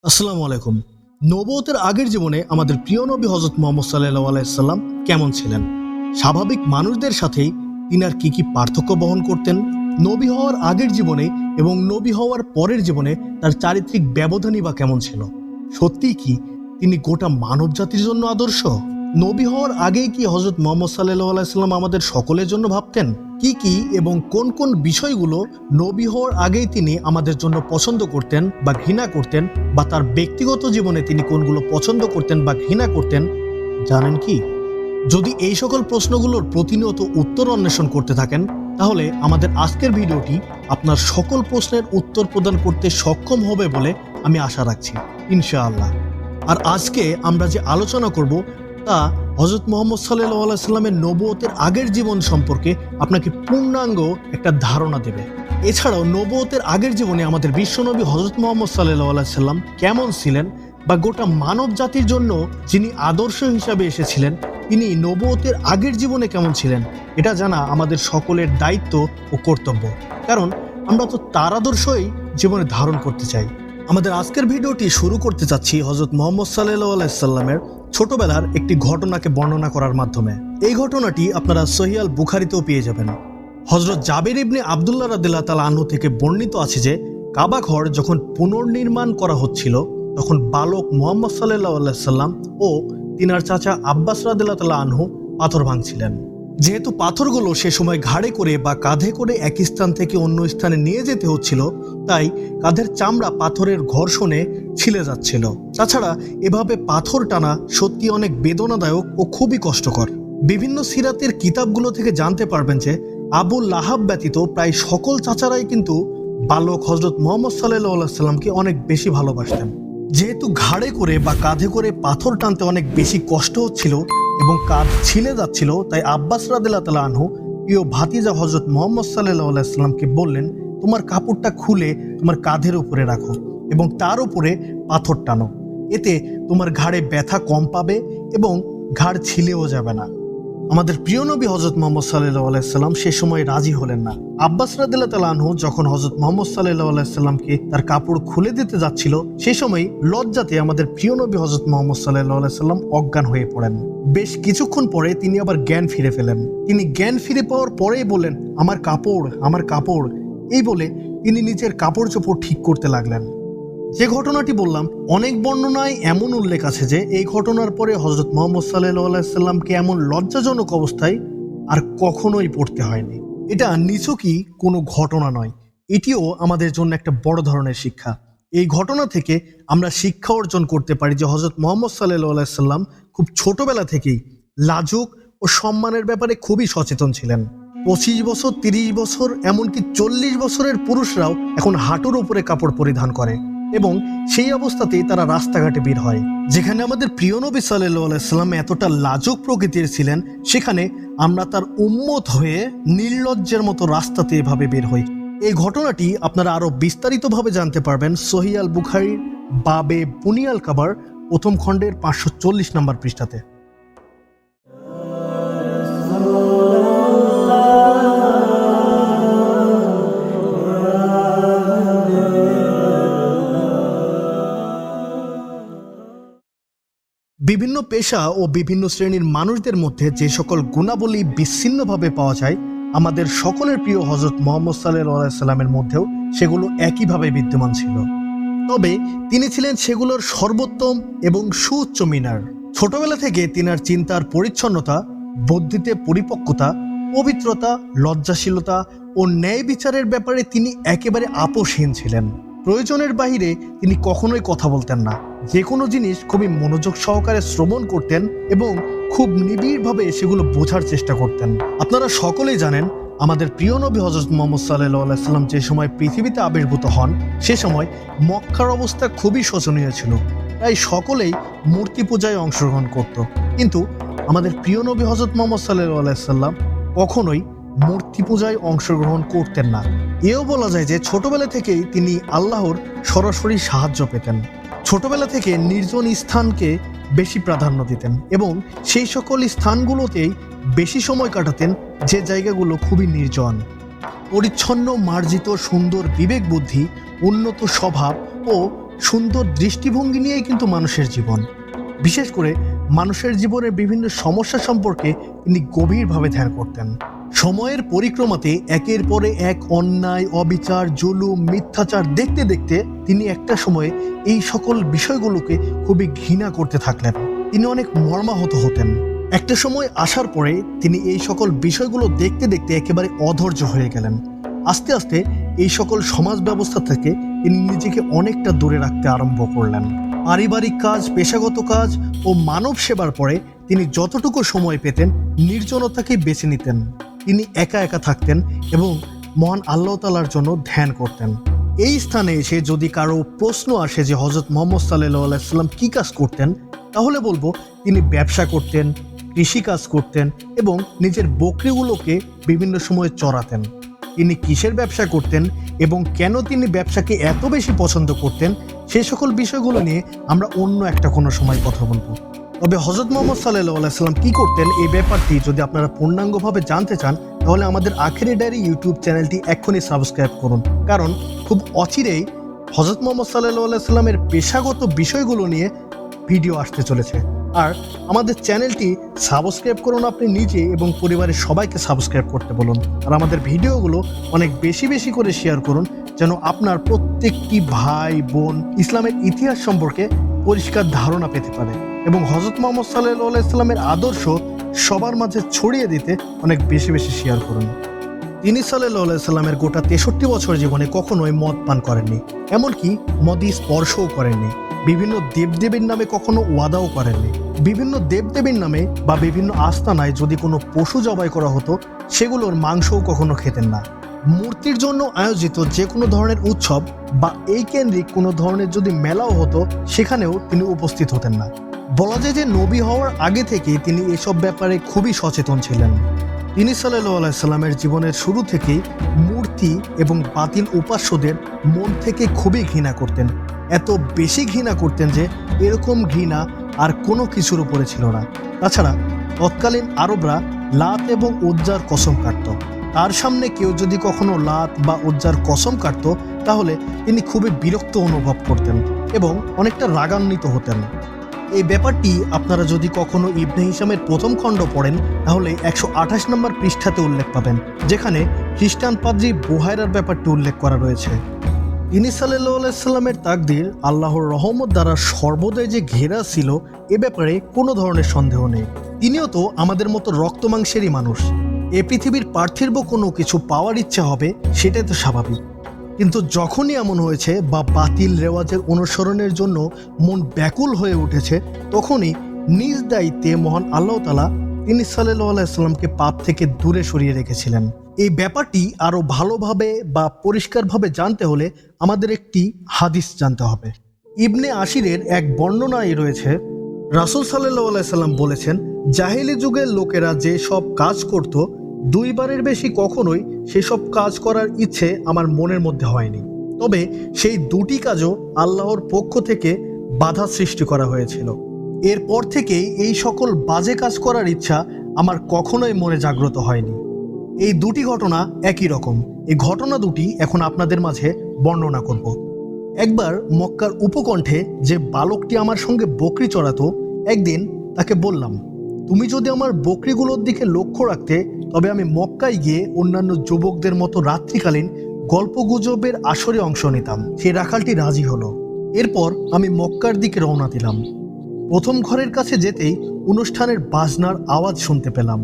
আসসালামু আলাইকুম। নবুয়তের আগের জীবনে আমাদের প্রিয় নবী হযরত মুহাম্মদ সাল্লাল্লাহু আলাইহি সাল্লাম কেমন ছিলেন? স্বাভাবিক মানুষদের সাথেই তিনি আর কি পার্থক্য বহন করতেন? নবী হওয়ার আগের জীবনে এবং নবী হওয়ার পরের জীবনে তার চারিত্রিক ব্যবধানই বা কেমন ছিল? সত্যিই কি তিনি গোটা মানব জাতির জন্য আদর্শ? নবী হওয়ার আগেই কি হযরত মুহাম্মদ সাল্লাল্লাহু আলাইহি সাল্লাম আমাদের সকলের জন্য ভাবতেন? কি এবং কোন কোন বিষয়গুলো নবী হওয়ার আগেই তিনি আমাদের জন্য পছন্দ করতেন বা ঘৃণা করতেন, বা তার ব্যক্তিগত জীবনে তিনি কোনগুলো পছন্দ করতেন বা ঘৃণা করতেন, জানেন কি? যদি এই সকল প্রশ্নগুলোর প্রতিনিয়ত উত্তর অন্বেষণ করতে থাকেন, তাহলে আমাদের আজকের ভিডিওটি আপনার সকল প্রশ্নের উত্তর প্রদান করতে সক্ষম হবে বলে আমি আশা রাখছি, ইনশাআল্লাহ। আর আজকে আমরা যে আলোচনা করব তা হযরত মুহাম্মদ সাল্লাল্লাহু আলাইহি সাল্লামের নবুয়তের আগের জীবন সম্পর্কে আপনাকে পূর্ণাঙ্গ একটা ধারণা দেবে। এছাড়াও নবুয়তের আগের জীবনে আমাদের বিশ্বনবী হযরত মুহাম্মদ সাল্লাল্লাহু আলাইহি সাল্লাম কেমন ছিলেন, বা গোটা মানব জাতির জন্য যিনি আদর্শ হিসাবে এসেছিলেন তিনি নবুয়তের আগের জীবনে কেমন ছিলেন, এটা জানা আমাদের সকলের দায়িত্ব ও কর্তব্য। কারণ আমরা তো তার আদর্শই জীবনে ধারণ করতে চাই। আমাদের আজকের ভিডিওটি শুরু করতে চাচ্ছি হযরত মুহাম্মদ সাল্লাল্লাহু আলাইহি সাল্লামের ছোটবেলার একটি ঘটনাকে বর্ণনা করার মাধ্যমে। এই ঘটনাটি আপনারা সহিহ আল বুখারীতেও পেয়ে যাবেন। হযরত জাবির ইবনে আব্দুল্লাহ রাদিয়াল্লাহু তাআলা আনহু থেকে বর্ণিত আছে যে কাবা ঘর যখন পুনর্নির্মাণ করা হচ্ছিল, তখন বালক মুহাম্মদ সাল্লাল্লাহু আলাইহি সাল্লাম ও তিনার চাচা আব্বাস রাদিয়াল্লাহু তাআলা আনহু পাথর ভাঙছিলেন। যেহেতু পাথরগুলো সে সময় ঘাড়ে করে বা কাঁধে করে এক স্থান থেকে অন্য স্থানে নিয়ে যেতে হচ্ছিল, তাই কাঁধের চামড়া পাথরের ঘর্ষণে ছিলে যাচ্ছিল। তাছাড়া এভাবে পাথর টানা সত্যি অনেক বেদনাদায়ক ও খুবই কষ্টকর। বিভিন্ন সিরাতের কিতাবগুলো থেকে জানতে পারবেন যে আবু লাহাব ব্যতীত প্রায় সকল চাচারাই কিন্তু বালক হযরত মুহাম্মদ সাল্লাল্লাহু আলাইহি সাল্লামকে অনেক বেশি ভালোবাসতেন। যেহেতু ঘাড়ে করে বা কাঁধে করে পাথর টানতে অনেক বেশি কষ্ট হচ্ছিল এবং কাঁধ ছিলে যাচ্ছিল, তাই আব্বাস রাদিয়াল্লাহু তাআলা আনহু প্রিয় ভাতিজা হযরত মুহাম্মদ সাল্লাল্লাহু আলাইহি সাল্লামকে বললেন, তোমার কাপড়টা খুলে তোমার কাঁধের উপরে রাখো এবং তার উপরে পাথর টানো, এতে তোমার ঘাড়ে ব্যথা কম পাবে এবং ঘাড় ছিলেও যাবে না। আমাদের প্রিয় নবী হযরত মুহাম্মদ সাল্লাল্লাহু আলাইহি সাল্লাম সে সময় রাজি হলেন না। আব্বাস রাদিয়াল্লাহু তাআলা আনহু যখন হযরত মুহাম্মদ সাল্লাল্লাহু আলাইহি সাল্লামকে তার কাপড় খুলে দিতে যাচ্ছিল, সেই সময় লজ্জাতে আমাদের প্রিয় নবী হযরত মুহাম্মদ সাল্লাল্লাহু আলাইহি সাল্লাম অজ্ঞান হয়ে পড়েন। বেশ কিছুক্ষণ পরে তিনি আবার জ্ঞান ফিরে পেলেন। তিনি জ্ঞান ফিরে পাওয়ার পরেই বললেন, আমার কাপড়, আমার কাপড়, এই বলে তিনি নিজের কাপড় চোপড় ঠিক করতে লাগলেন। যে ঘটনাটি বললাম, অনেক বর্ণনায় এমন উল্লেখ আছে যে এই ঘটনার পরে হযরত মুহাম্মদ সাল্লাল্লাহু আলাইহি সাল্লামকে এমন লজ্জাজনক অবস্থায় আর কখনোই পড়তে হয়নি। এটা নিছকই কোনো ঘটনা নয়, এটিও আমাদের জন্য একটা বড় ধরনের শিক্ষা। এই ঘটনা থেকে আমরা শিক্ষা অর্জন করতে পারি যে হযরত মুহাম্মদ সাল্লাল্লাহু আলাইহি সাল্লাম খুব ছোটবেলা থেকেই লাজুক ও সম্মানের ব্যাপারে খুবই সচেতন ছিলেন। 25 বছর, 30 বছর, এমনকি 40 বছরের পুরুষরাও এখন হাঁটুর উপরে কাপড় পরিধান করে এবং সেই অবস্থাতেই তারা রাস্তাঘাটে বের হয়। যেখানে আমাদের প্রিয় নবী সাল্লাল্লাহু আলাইহি সাল্লাম এতটা লাজুক প্রকৃতির ছিলেন, সেখানে আমরা তার উম্মত হয়ে নির্লজ্জের মতো রাস্তাতে এভাবে বের হই। এই ঘটনাটি আপনারা আরো বিস্তারিতভাবে জানতে পারবেন সহিহ আল বুখারীর বাবে বুনিয়াল কাবার প্রথম খণ্ডের 540 নম্বর পৃষ্ঠাতে। বিভিন্ন পেশা ও বিভিন্ন শ্রেণীর মানুষদের মধ্যে যে সকল গুণাবলী বিচ্ছিন্নভাবে পাওয়া যায়, আমাদের সকলের প্রিয় হযরত মুহাম্মদ সাল্লাল্লাহু আলাইহি সাল্লামের মধ্যেও সেগুলো একইভাবে বিদ্যমান ছিল। তবে তিনি ছিলেন সেগুলোর সর্বোত্তম এবং সুউচ্চ মিনার। ছোটবেলা থেকে তিনার চিন্তার পরিচ্ছন্নতা, বুদ্ধিতে পরিপক্কতা, পবিত্রতা, লজ্জাশীলতা ও ন্যায় বিচারের ব্যাপারে তিনি একেবারে আপোষহীন ছিলেন। প্রয়োজনের বাইরে তিনি কখনোই কথা বলতেন না। যে কোনো জিনিস খুবই মনোযোগ সহকারে শ্রবণ করতেন এবং খুব নিবিড়ভাবে সেগুলো বোঝার চেষ্টা করতেন। আপনারা সকলেই জানেন আমাদের প্রিয় নবী হযরত মুহাম্মদ সাল্লাল্লাহু আলাইহি সাল্লাম যে সময় পৃথিবীতে আবির্ভূত হন, সে সময় মক্কার অবস্থা খুবই শোচনীয় ছিল। তাই সকলেই মূর্তি পূজায় অংশগ্রহণ করত, কিন্তু আমাদের প্রিয় নবী হযরত মুহাম্মদ সাল্লাল্লাহু আলাইহি সাল্লাম কখনোই মূর্তি পূজায় অংশগ্রহণ করতেন না। এও বলা যায় যে ছোটবেলা থেকেই তিনি আল্লাহর সরাসরি সাহায্য পেতেন। ছোটবেলা থেকে নির্জন স্থানকে বেশি প্রাধান্য দিতেন এবং সেই সকল স্থানগুলোতেই বেশি সময় কাটাতেন যে জায়গাগুলো খুবই নির্জন। পরিচ্ছন্ন, মার্জিত, সুন্দর বিবেক বুদ্ধি, উন্নত স্বভাব ও সুন্দর দৃষ্টিভঙ্গি নিয়েই কিন্তু মানুষের জীবন। বিশেষ করে মানুষের জীবনের বিভিন্ন সমস্যা সম্পর্কে তিনি গভীরভাবে ধ্যান করতেন। সময়ের পরিক্রমাতে একের পরে এক অন্যায়, অবিচার, জুলুম, মিথ্যাচার দেখতে দেখতে তিনি একটা সময়ে এই সকল বিষয়গুলোকে খুবই ঘৃণা করতে থাকলেন। তিনি অনেক মর্মাহত হতেন। একটা সময় আসার পরে তিনি এই সকল বিষয়গুলো দেখতে দেখতে একেবারে অধৈর্য হয়ে গেলেন। আস্তে আস্তে এই সকল সমাজ ব্যবস্থা থেকে তিনি নিজেকে অনেকটা দূরে রাখতে আরম্ভ করলেন। পারিবারিক কাজ, পেশাগত কাজ ও মানব সেবার পরে তিনি যতটুকু সময় পেতেন নির্জনতাকে বেছে নিতেন। তিনি একা একা থাকতেন এবং মহান আল্লাহ তাআলার জন্য ধ্যান করতেন। এই স্থানে এসে যদি কারো প্রশ্ন আসে যে হযরত মুহাম্মদ সাল্লাল্লাহু আলাইহি ওয়াসাল্লাম কি কাজ করতেন, তাহলে বলবো তিনি ব্যবসা করতেন, কৃষিকাজ করতেন এবং নিজের বকরিগুলোকে বিভিন্ন সময় চড়াতেন। তিনি কিসের ব্যবসা করতেন এবং কেন তিনি ব্যবসাকে এত বেশি পছন্দ করতেন, সেই সকল বিষয়গুলো নিয়ে আমরা অন্য একটা কোনো সময় কথা বলবো। তবে হযরত মুহাম্মদ সাল্লাল্লাহু আলাইহি ওয়াসাল্লাম কি করতেন এই ব্যাপারটি যদি আপনারা পূর্ণাঙ্গভাবে জানতে চান, তাহলে আমাদের আখেরি ডায়েরি ইউটিউব চ্যানেলটি এক্ষুনি সাবস্ক্রাইব করুন, কারণ খুব অচিরেই হযরত মুহাম্মদ সাল্লাল্লাহু আলাইহি ওয়াসাল্লামের পেশাগত বিষয়গুলো নিয়ে ভিডিও আসতে চলেছে। আর আমাদের চ্যানেলটি সাবস্ক্রাইব করুন আপনি নিজে এবং পরিবারের সবাইকে সাবস্ক্রাইব করতে বলুন। আর আমাদের ভিডিওগুলো অনেক বেশি বেশি করে শেয়ার করুন, যেন আপনার প্রত্যেকটি ভাই বোন ইসলামের ইতিহাস সম্পর্কে পরিষ্কার ধারণা পেতে পারে এবং হযরত মুহাম্মদ সাল্লাল্লাহু আলাইহি ওয়াসাল্লামের আদর্শ সবার মাঝে ছড়িয়ে দিতে অনেক বেশি বেশি শেয়ার করুন। তিনি সাল্লাল্লাহু আলাইহি ওয়াসাল্লামের গোটা 63 বছর জীবনে কখনোই মদ পান করেননি, এমনকি মদই স্পর্শও করেননি। বিভিন্ন দেবদেবীর নামে কখনো ওয়াদাও করেননি। বিভিন্ন দেবদেবীর নামে বা বিভিন্ন আস্তানায় যদি কোনো পশু জবাই করা হতো, সেগুলোর মাংসও কখনো খেতেন না। মূর্তির জন্য আয়োজিত যে কোনো ধরনের উৎসব বা এই কেন্দ্রিক কোনো ধরনের যদি মেলাও হতো, সেখানেও তিনি উপস্থিত হতেন না। বলা যায় যে নবী হওয়ার আগে থেকে তিনি এসব ব্যাপারে খুবই সচেতন ছিলেন। তিনি সাল্লাল্লাহু আলাইহি সাল্লামের জীবনের শুরু থেকেই মূর্তি এবং বাতিল উপাস্যদের মন থেকে খুবই ঘৃণা করতেন। এত বেশি ঘৃণা করতেন যে এরকম ঘৃণা আর কোনো কিছুর উপরে ছিল না। তাছাড়া তৎকালীন আরবরা লাত এবং উজ্জার কসম কাটত। তার সামনে কেউ যদি কখনো লাত বা উজ্জার কসম কাটত, তাহলে তিনি খুবই বিরক্ত অনুভব করতেন এবং অনেকটা রাগান্বিত হতেন। এই ব্যাপারটি আপনারা যদি কখনো ইবনে হিশামের প্রথম খণ্ড পড়েন, তাহলে 128 নম্বর পৃষ্ঠাতে উল্লেখ পাবেন, যেখানে খ্রিস্টান পাদ্রী বুহায়রার ব্যাপারটি উল্লেখ করা রয়েছে। তিনি সাল্লাল্লাহু আলাইহি সাল্লামের তাকদীর আল্লাহর রহমত দ্বারা সর্বদাই যে ঘেরা ছিল, এ ব্যাপারে কোনো ধরনের সন্দেহ নেই। তিনিও তো আমাদের মতো রক্ত মাংসেরই মানুষ। এ পৃথিবীর পার্থিব কোনো কিছু পাওয়ার ইচ্ছা হবে, সেটাই তো স্বাভাবিক। কিন্তু যখনই এমন হয়েছে বা বাতিল রেওয়াজের অনুসরণের জন্য মন ব্যাকুল হয়ে উঠেছে, তখনই নিজ দায়িত্বে মহান আল্লাহ তাআলা তিনি সাল্লাল্লাহু আলাইহি সাল্লামকে পাপ থেকে দূরে সরিয়ে রেখেছিলেন। এই ব্যাপারটি আরও ভালোভাবে বা পরিষ্কারভাবে জানতে হলে আমাদের একটি হাদিস জানতে হবে। ইবনে আশিরের এক বর্ণনায় রয়েছে, রাসূল সাল্লাল্লাহু আলাইহি সাল্লাম বলেছেন, জাহেলি যুগের লোকেরা যে সব কাজ করত, 2 বারের বেশি কখনোই সেসব কাজ করার ইচ্ছে আমার মনের মধ্যে হয়নি। তবে সেই 2টি কাজও আল্লাহর পক্ষ থেকে বাধা সৃষ্টি করা হয়েছিল। এরপর থেকেই এই সকল বাজে কাজ করার ইচ্ছা আমার কখনোই মনে জাগ্রত হয়নি। এই 2টি ঘটনা একই রকম। এই ঘটনা 2টি এখন আপনাদের মাঝে বর্ণনা করব। একবার মক্কার উপকণ্ঠে যে বালকটি আমার সঙ্গে বকরি চড়াতো, একদিন তাকে বললাম, তুমি যদি আমার বকরিগুলোর দিকে লক্ষ্য রাখতে, তবে আমি মক্কায় গিয়ে অন্যান্য যুবকদের মতো রাত্রিকালীন গল্পগুজবের আসরে অংশ নিতাম। সেই রাখালটি রাজি হলো। এরপর আমি মক্কার দিকে রওনা দিলাম। প্রথম ঘরের কাছে যেতেই অনুষ্ঠানের বাজনার আওয়াজ শুনতে পেলাম।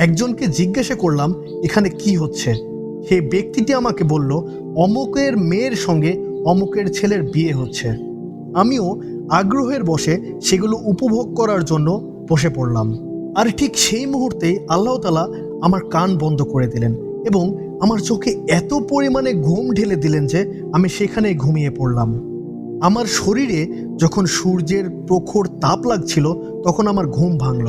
একজনকে জিজ্ঞাসা করলাম, এখানে কি হচ্ছে? সেই ব্যক্তিটি আমাকে বলল, অমুকের মেয়ের সঙ্গে অমুকের ছেলের বিয়ে হচ্ছে। আমিও আগ্রহের বশে সেগুলো উপভোগ করার জন্য বসে পড়লাম। আর ঠিক সেই মুহূর্তেই আল্লাহ তাআলা আমার কান বন্ধ করে দিলেন এবং আমার চোখে এত পরিমাণে ঘুম ঢেলে দিলেন যে আমি সেখানেই ঘুমিয়ে পড়লাম। আমার শরীরে যখন সূর্যের প্রখর তাপ লাগছিল, তখন আমার ঘুম ভাঙল।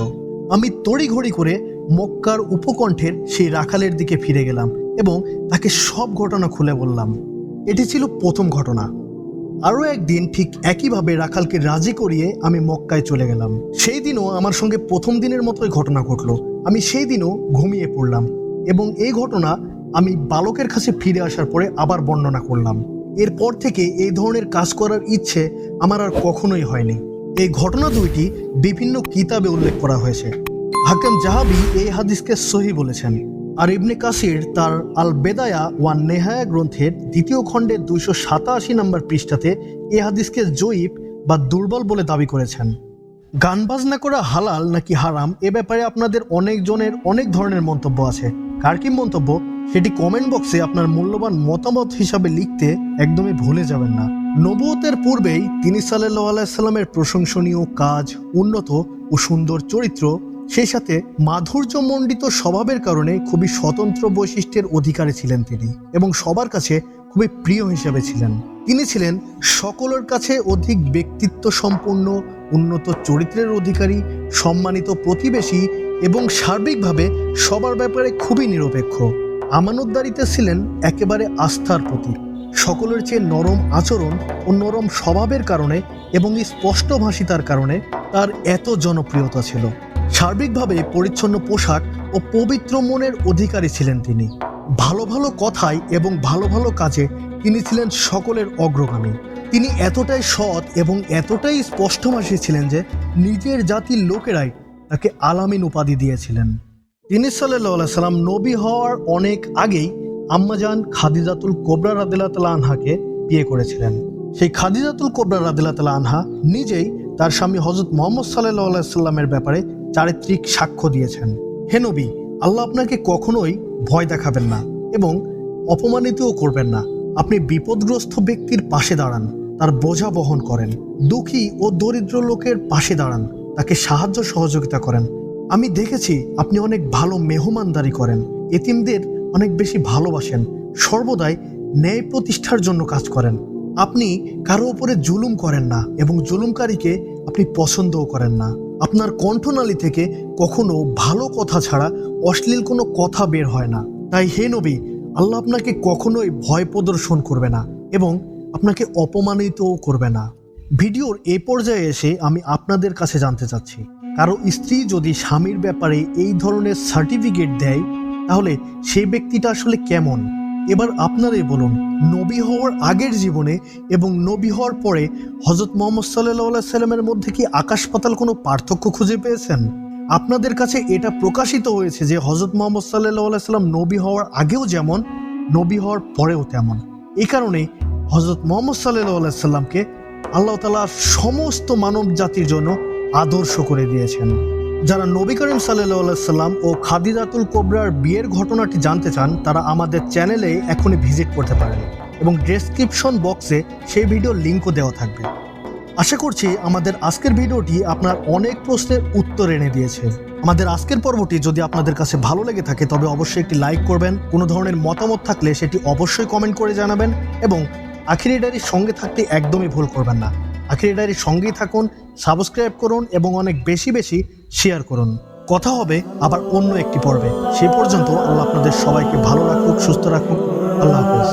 আমি তড়িঘড়ি করে মক্কার উপকণ্ঠের সেই রাখালের দিকে ফিরে গেলাম এবং তাকে সব ঘটনা খুলে বললাম। এটি ছিল প্রথম ঘটনা। আরও একদিন ঠিক একইভাবে রাখালকে রাজি করিয়ে আমি মক্কায় চলে গেলাম। সেই দিনও আমার সঙ্গে প্রথম দিনের মতোই ঘটনা ঘটল। আমি সেই দিনও ঘুমিয়ে পড়লাম এবং এই ঘটনা আমি বালকের কাছে ফিরে আসার পরে আবার বর্ণনা করলাম। এরপর থেকে এই ধরনের কাজ করার ইচ্ছে আমার আর কখনোই হয়নি। এই ঘটনা দুইটি বিভিন্ন কিতাবে উল্লেখ করা হয়েছে। হাকিম জাহাবি এই হাদিসকে সহি বলেছেন, আর ইবনে কাসির তার আল বেদায়া ওয়ান নেহায়া গ্রন্থের 2য় খণ্ডের 287 নম্বর পৃষ্ঠাতে এই হাদিসকে জয়ীফ বা দুর্বল বলে দাবি করেছেন। গান বাজনা করা হালাল নাকি হারাম এ ব্যাপারে আপনাদের অনেকজনের অনেক ধরনের মন্তব্য আছে। কার কি মন্তব্য সেটি কমেন্ট বক্সে আপনার মূল্যবান মতামত হিসাবে লিখতে একদমই ভুলে যাবেন না। নবুয়তের পূর্বেই তিনি সাল্লাল্লাহু আলাইহি সাল্লামের প্রশংসনীয় কাজ, উন্নত ও সুন্দর চরিত্র, সেই সাথে মাধুর্যমণ্ডিত স্বভাবের কারণে খুবই স্বতন্ত্র বৈশিষ্ট্যের অধিকারী ছিলেন তিনি, এবং সবার কাছে খুবই প্রিয় হিসেবে ছিলেন। তিনি ছিলেন সকলের কাছে অধিক ব্যক্তিত্ব সম্পন্ন, উন্নত চরিত্রের অধিকারী, সম্মানিত প্রতিবেশী এবং সার্বিকভাবে সবার ব্যাপারে খুবই নিরপেক্ষ। আমানতদারিতে ছিলেন একেবারে আস্থার প্রতীক। সকলের চেয়ে নরম আচরণ ও নরম স্বভাবের কারণে এবং স্পষ্টভাষিতার কারণে তার এত জনপ্রিয়তা ছিল। সার্বিকভাবে পরিচ্ছন্ন পোশাক ও পবিত্র মনের অধিকারী ছিলেন তিনি। ভালো ভালো কথায় এবং ভালো ভালো কাজে তিনি ছিলেন সকলের অগ্রগামী। তিনি এতটাই সৎ এবং এতটাই স্পষ্টভাষী ছিলেন যে নিজের জাতির লোকেরাই তাকে আলামিন উপাধি দিয়েছিলেন। তিনি সাল্লাল্লাহু আলাইহি সাল্লাম নবী হওয়ার অনেক আগেই আম্মাজান খাদিজাতুল কোবরা রাদিয়াল্লাহু তাআলা আনহাকে বিয়ে করেছিলেন। সেই খাদিজাতুল কোবরা রাদিয়াল্লাহু তাআলা আনহা নিজেই তার স্বামী হযরত মুহাম্মদ সাল্লাল্লাহু আলাইহি সাল্লামের ব্যাপারে চারিত্রিক সাক্ষ্য দিয়েছেন। হে নবী, আল্লাহ আপনাকে কখনোই ভয় দেখাবেন না এবং অপমানিতও করবেন না। আপনি বিপদগ্রস্ত ব্যক্তির পাশে দাঁড়ান, তার বোঝা বহন করেন, দুঃখী ও দরিদ্র লোকের পাশে দাঁড়ান, তাকে সাহায্য সহযোগিতা করেন। আমি দেখেছি আপনি অনেক ভালো মেহমানদারি করেন, এতিমদের অনেক বেশি ভালোবাসেন, সর্বদাই ন্যায় প্রতিষ্ঠার জন্য কাজ করেন। আপনি কারো উপরে জুলুম করেন না এবং জুলুমকারীকে আপনি পছন্দও করেন না। আপনার কণ্ঠনালী থেকে কখনো ভালো কথা ছাড়া অশ্লীল কোনো কথা বের হয় না। তাই হে নবী, আল্লাহ আপনাকে কখনোই ভয় প্রদর্শন করবে না এবং আপনাকে অপমানিতও করবে না। ভিডিওর এই পর্যায়ে এসে আমি আপনাদের কাছে জানতে চাচ্ছি, কারো স্ত্রী যদি স্বামীর ব্যাপারে এই ধরনের সার্টিফিকেট দেয় তাহলে সেই ব্যক্তিটা আসলে কেমন? এবার আপনারাই বলুন, নবী হওয়ার আগের জীবনে এবং নবী হওয়ার পরে হযরত মুহাম্মদ সাল্লাল্লাহু আলাইহি সাল্লামের মধ্যে কি আকাশ পাতাল কোনো পার্থক্য খুঁজে পেয়েছেন? আপনাদের কাছে এটা প্রকাশিত হয়েছে যে হযরত মুহাম্মদ সাল্লাল্লাহু আলাইহি সাল্লাম নবী হওয়ার আগেও যেমন, নবী হওয়ার পরেও তেমন। এই কারণেই হযরত মুহাম্মদ সাল্লাল্লাহু আলাইহি সাল্লামকে আল্লাহ তাআলা সমস্ত মানব জাতির জন্য আদর্শ করে দিয়েছেন। যারা নবী করিম সাল্লাল্লাহু আলাইহি সাল্লাম ও খাদিজাতুল কোবরার বিয়ের ঘটনাটি জানতে চান তারা আমাদের চ্যানেলে এখনই ভিজিট করতে পারেন এবং ডেসক্রিপশন বক্সে সেই ভিডিওর লিঙ্কও দেওয়া থাকবে। আশা করছি আমাদের আজকের ভিডিওটি আপনার অনেক প্রশ্নের উত্তর এনে দিয়েছে। আমাদের আজকের পর্বটি যদি আপনাদের কাছে ভালো লেগে থাকে তবে অবশ্যই একটি লাইক করবেন। কোনো ধরনের মতামত থাকলে সেটি অবশ্যই কমেন্ট করে জানাবেন এবং আখিরি ডায়েরির সঙ্গে থাকতে একদমই ভুল করবেন না। আখিরি ডায়েরির সঙ্গেই থাকুন, সাবস্ক্রাইব করুন এবং অনেক বেশি বেশি শেয়ার করুন। কথা হবে আবার অন্য একটি পর্বে। সেই পর্যন্ত আল্লাহ আপনাদের সবাইকে ভালো রাখুক, সুস্থ রাখুক। আল্লাহ হাফেজ।